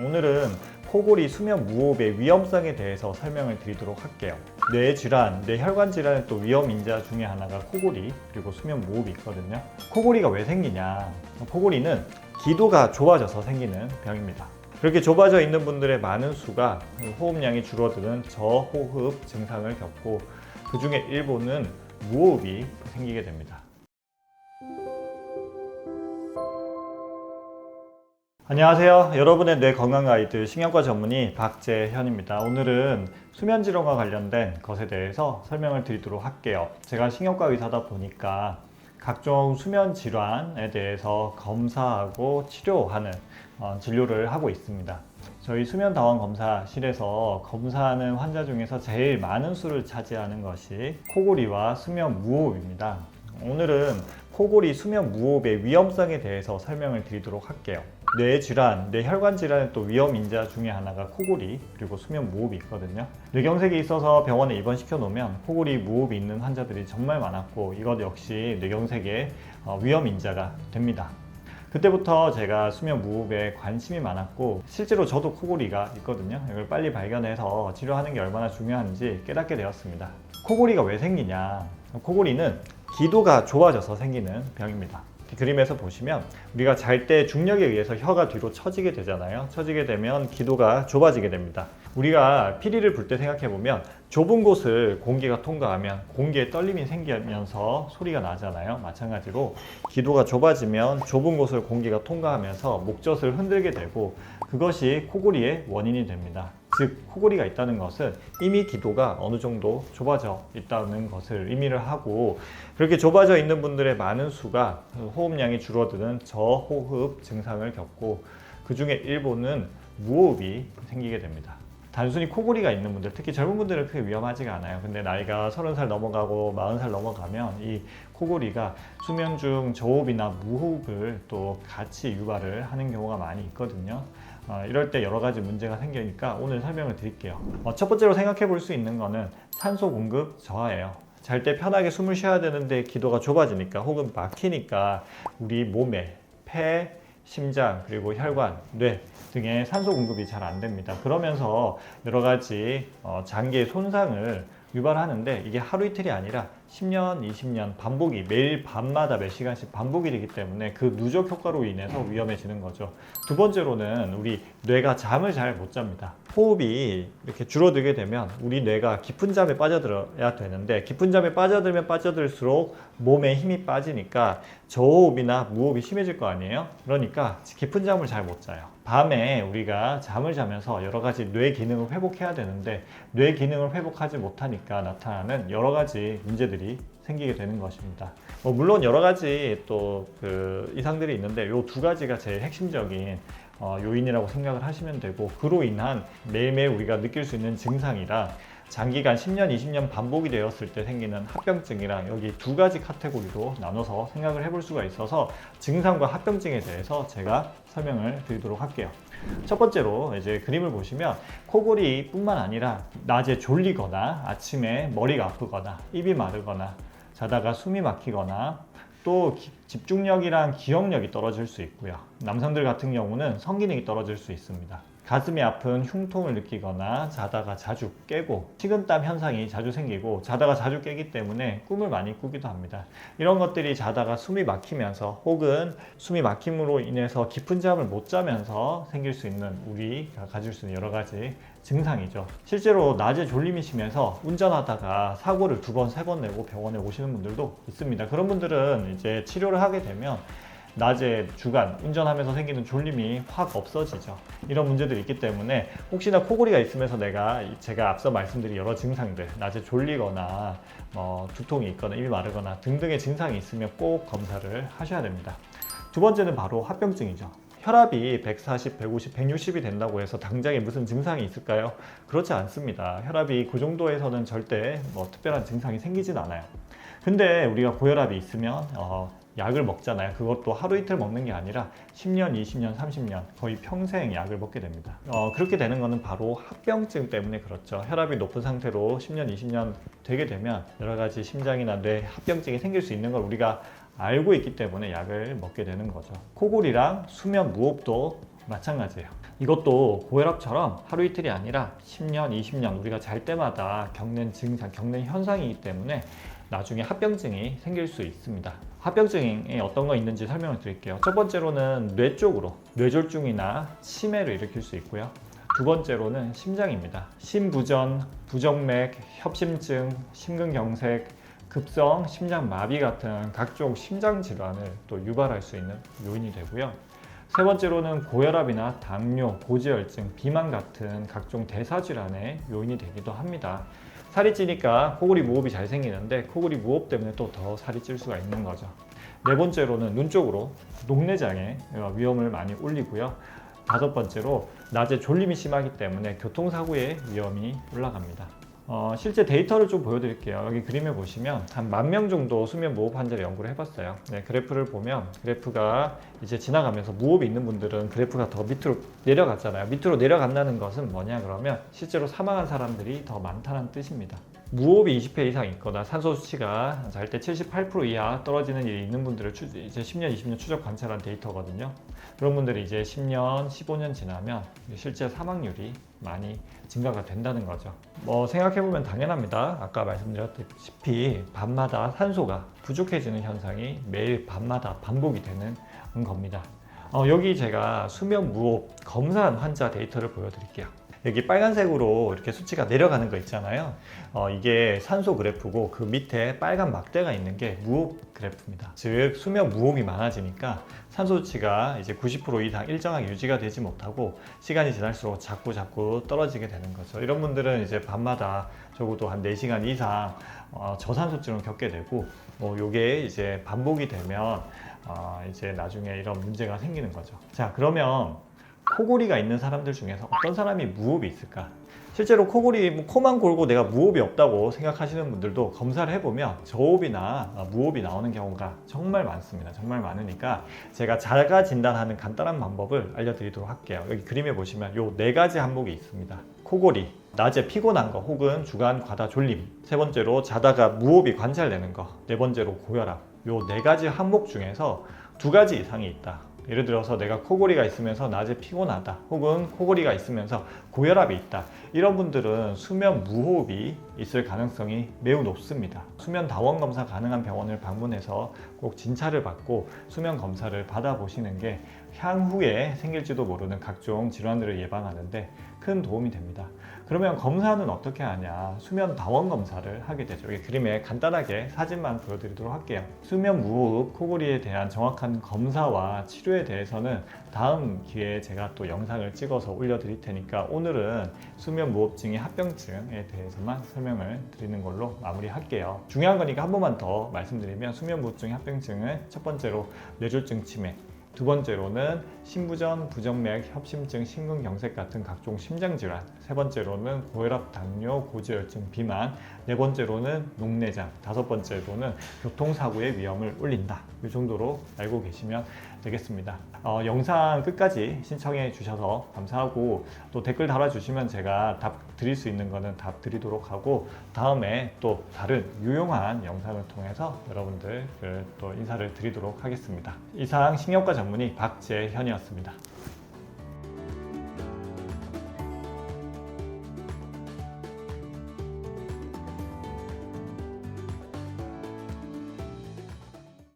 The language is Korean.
오늘은 코골이 수면 무호흡의 위험성에 대해서 설명을 드리도록 할게요. 뇌 질환, 뇌혈관 질환의 또 위험 인자 중에 하나가 코골이 그리고 수면 무호흡이 있거든요. 코골이가 왜 생기냐? 코골이는 기도가 좁아져서 생기는 병입니다. 그렇게 좁아져 있는 분들의 많은 수가 호흡량이 줄어드는 저호흡 증상을 겪고 그 중에 일부는 무호흡이 생기게 됩니다. 안녕하세요. 여러분의 뇌 건강 가이드 신경과 전문의 박재현입니다. 오늘은 수면 질환과 관련된 것에 대해서 설명을 드리도록 할게요. 제가 신경과 의사다 보니까 각종 수면 질환에 대해서 검사하고 치료하는 진료를 하고 있습니다. 저희 수면다원 검사실에서 검사하는 환자 중에서 제일 많은 수를 차지하는 것이 코골이와 수면 무호흡입니다. 오늘은 코골이 수면 무호흡의 위험성에 대해서 설명을 드리도록 할게요. 뇌 질환, 뇌혈관 질환의 또 위험 인자 중에 하나가 코골이 그리고 수면 무호흡이 있거든요. 뇌경색이 있어서 병원에 입원시켜 놓으면 코골이 무호흡이 있는 환자들이 정말 많았고 이것 역시 뇌경색의 위험 인자가 됩니다. 그때부터 제가 수면 무호흡에 관심이 많았고 실제로 저도 코골이가 있거든요. 이걸 빨리 발견해서 치료하는 게 얼마나 중요한지 깨닫게 되었습니다. 코골이가 왜 생기냐? 코골이는 기도가 좁아져서 생기는 병입니다. 그림에서 보시면 우리가 잘 때 중력에 의해서 혀가 뒤로 처지게 되잖아요. 처지게 되면 기도가 좁아지게 됩니다. 우리가 피리를 불 때 생각해 보면 좁은 곳을 공기가 통과하면 공기에 떨림이 생기면서 소리가 나잖아요. 마찬가지로 기도가 좁아지면 좁은 곳을 공기가 통과하면서 목젖을 흔들게 되고 그것이 코골이의 원인이 됩니다. 즉 코골이가 있다는 것은 이미 기도가 어느 정도 좁아져 있다는 것을 의미를 하고 그렇게 좁아져 있는 분들의 많은 수가 호흡량이 줄어드는 저호흡 증상을 겪고 그 중에 일부는 무호흡이 생기게 됩니다. 단순히 코골이가 있는 분들, 특히 젊은 분들은 크게 위험하지가 않아요. 근데 나이가 30살 넘어가고 40살 넘어가면 이 코골이가 수면 중 저호흡이나 무호흡을 또 같이 유발을 하는 경우가 많이 있거든요. 이럴 때 여러 가지 문제가 생기니까 오늘 설명을 드릴게요. 첫 번째로 생각해 볼 수 있는 거는 산소 공급 저하예요. 잘 때 편하게 숨을 쉬어야 되는데 기도가 좁아지니까 혹은 막히니까 우리 몸에 폐, 심장, 그리고 혈관, 뇌 등의 산소 공급이 잘 안 됩니다. 그러면서 여러 가지 장기의 손상을 유발하는데 이게 하루 이틀이 아니라 10년, 20년 반복이 매일 밤마다 몇 시간씩 반복이 되기 때문에 그 누적 효과로 인해서 위험해지는 거죠. 두 번째로는 우리 뇌가 잠을 잘 못 잡니다. 호흡이 이렇게 줄어들게 되면 우리 뇌가 깊은 잠에 빠져들어야 되는데 깊은 잠에 빠져들면 빠져들수록 몸에 힘이 빠지니까 저호흡이나 무호흡이 심해질 거 아니에요? 그러니까 깊은 잠을 잘 못 자요. 밤에 우리가 잠을 자면서 여러 가지 뇌 기능을 회복해야 되는데 뇌 기능을 회복하지 못하니까 나타나는 여러 가지 문제들이 생기게 되는 것입니다. 물론 여러 가지 또 이상들이 있는데 이 두 가지가 제일 핵심적인 요인이라고 생각을 하시면 되고 그로 인한 매일매일 우리가 느낄 수 있는 증상이랑 장기간 10년, 20년 반복이 되었을 때 생기는 합병증이랑 여기 두 가지 카테고리로 나눠서 생각을 해볼 수가 있어서 증상과 합병증에 대해서 제가 설명을 드리도록 할게요. 첫 번째로 이제 그림을 보시면 코골이뿐만 아니라 낮에 졸리거나 아침에 머리가 아프거나 입이 마르거나 자다가 숨이 막히거나 또 집중력이랑 기억력이 떨어질 수 있고요. 남성들 같은 경우는 성기능이 떨어질 수 있습니다. 가슴이 아픈 흉통을 느끼거나 자다가 자주 깨고 식은땀 현상이 자주 생기고 자다가 자주 깨기 때문에 꿈을 많이 꾸기도 합니다. 이런 것들이 자다가 숨이 막히면서 혹은 숨이 막힘으로 인해서 깊은 잠을 못 자면서 생길 수 있는 우리가 가질 수 있는 여러 가지 증상이죠. 실제로 낮에 졸림이 심해서 운전하다가 사고를 2번, 3번 내고 병원에 오시는 분들도 있습니다. 그런 분들은 이제 치료를 하게 되면 낮에 주간 운전하면서 생기는 졸림이 확 없어지죠. 이런 문제들이 있기 때문에 혹시나 코골이가 있으면서 제가 앞서 말씀드린 여러 증상들 낮에 졸리거나 두통이 있거나 입이 마르거나 등등의 증상이 있으면 꼭 검사를 하셔야 됩니다. 두 번째는 바로 합병증이죠. 혈압이 140, 150, 160이 된다고 해서 당장에 무슨 증상이 있을까요? 그렇지 않습니다. 혈압이 그 정도에서는 절대 특별한 증상이 생기진 않아요. 근데 우리가 고혈압이 있으면 약을 먹잖아요. 그것도 하루 이틀 먹는 게 아니라 10년, 20년, 30년 거의 평생 약을 먹게 됩니다. 그렇게 되는 거는 바로 합병증 때문에 그렇죠. 혈압이 높은 상태로 10년, 20년 되게 되면 여러 가지 심장이나 뇌 합병증이 생길 수 있는 걸 우리가 알고 있기 때문에 약을 먹게 되는 거죠. 코골이랑 수면 무호흡도 마찬가지예요. 이것도 고혈압처럼 하루 이틀이 아니라 10년, 20년 우리가 잘 때마다 겪는 증상, 겪는 현상이기 때문에 나중에 합병증이 생길 수 있습니다. 합병증이 어떤 거 있는지 설명을 드릴게요. 첫 번째로는 뇌 쪽으로 뇌졸중이나 치매를 일으킬 수 있고요. 두 번째로는 심장입니다. 심부전, 부정맥, 협심증, 심근경색, 급성 심장마비 같은 각종 심장 질환을 또 유발할 수 있는 요인이 되고요. 세 번째로는 고혈압이나 당뇨, 고지혈증, 비만 같은 각종 대사질환의 요인이 되기도 합니다. 살이 찌니까 코골이 무호흡이 잘 생기는데 코골이 무호흡 때문에 또 더 살이 찔 수가 있는 거죠. 네 번째로는 눈 쪽으로 녹내장의 위험을 많이 올리고요. 다섯 번째로 낮에 졸림이 심하기 때문에 교통사고의 위험이 올라갑니다. 실제 데이터를 좀 보여드릴게요. 여기 그림에 보시면 한 10,000명 정도 수면 무호흡 환자를 연구를 해봤어요. 네, 그래프를 보면 그래프가 이제 지나가면서 무호흡이 있는 분들은 그래프가 더 밑으로 내려갔잖아요. 밑으로 내려간다는 것은 뭐냐 그러면 실제로 사망한 사람들이 더 많다는 뜻입니다. 무호흡이 20회 이상 있거나 산소 수치가 잘 때 78% 이하 떨어지는 일이 있는 분들을 이제 10년, 20년 추적 관찰한 데이터거든요. 그런 분들이 이제 10년, 15년 지나면 실제 사망률이 많이 증가가 된다는 거죠. 생각해보면 당연합니다. 아까 말씀드렸다시피 밤마다 산소가 부족해지는 현상이 매일 밤마다 반복이 되는 겁니다. 여기 제가 수면 무호흡 검사한 환자 데이터를 보여드릴게요. 여기 빨간색으로 이렇게 수치가 내려가는 거 있잖아요. 이게 산소 그래프고 그 밑에 빨간 막대가 있는 게 무호흡 그래프입니다. 즉 수면 무호흡이 많아지니까 산소 수치가 이제 90% 이상 일정하게 유지가 되지 못하고 시간이 지날수록 자꾸 떨어지게 되는 거죠. 이런 분들은 이제 밤마다 적어도 한 4시간 이상 저산소증을 겪게 되고 요게 이제 반복이 되면 이제 나중에 이런 문제가 생기는 거죠. 자, 그러면 코골이가 있는 사람들 중에서 어떤 사람이 무호흡이 있을까? 실제로 코골이, 코만 골고 내가 무호흡이 없다고 생각하시는 분들도 검사를 해보면 저호흡이나 무호흡이 나오는 경우가 정말 많습니다. 정말 많으니까 제가 자가 진단하는 간단한 방법을 알려드리도록 할게요. 여기 그림에 보시면 요 4가지 항목이 있습니다. 코골이, 낮에 피곤한 거 혹은 주간 과다 졸림, 세 번째로 자다가 무호흡이 관찰되는 거, 네 번째로 고혈압. 요 4가지 항목 중에서 2가지 이상이 있다. 예를 들어서 내가 코골이가 있으면서 낮에 피곤하다 혹은 코골이가 있으면서 고혈압이 있다, 이런 분들은 수면 무호흡이 있을 가능성이 매우 높습니다. 수면 다원 검사 가능한 병원을 방문해서 꼭 진찰을 받고 수면 검사를 받아보시는 게 향후에 생길지도 모르는 각종 질환들을 예방하는데 큰 도움이 됩니다. 그러면 검사는 어떻게 하냐? 수면 다원 검사를 하게 되죠. 여기 그림에 간단하게 사진만 보여드리도록 할게요. 수면 무호흡, 코골이에 대한 정확한 검사와 치료에 대해서는 다음 기회에 제가 또 영상을 찍어서 올려드릴 테니까 오늘은 수면 무호흡증의 합병증에 대해서만 설명을 드리는 걸로 마무리할게요. 중요한 거니까 한 번만 더 말씀드리면 수면 무호흡증의 합병증은 첫 번째로 뇌졸중 치매, 두 번째로는 심부전, 부정맥, 협심증, 심근경색 같은 각종 심장질환, 세 번째로는 고혈압, 당뇨, 고지혈증, 비만, 네 번째로는 녹내장, 다섯 번째로는 교통사고의 위험을 올린다. 이 정도로 알고 계시면 되겠습니다. 영상 끝까지 신청해 주셔서 감사하고 또 댓글 달아주시면 제가 답 드릴 수 있는 거는 답 드리도록 하고 다음에 또 다른 유용한 영상을 통해서 여러분들 또 인사를 드리도록 하겠습니다. 이상 신경과 전문의 박재현이었습니다.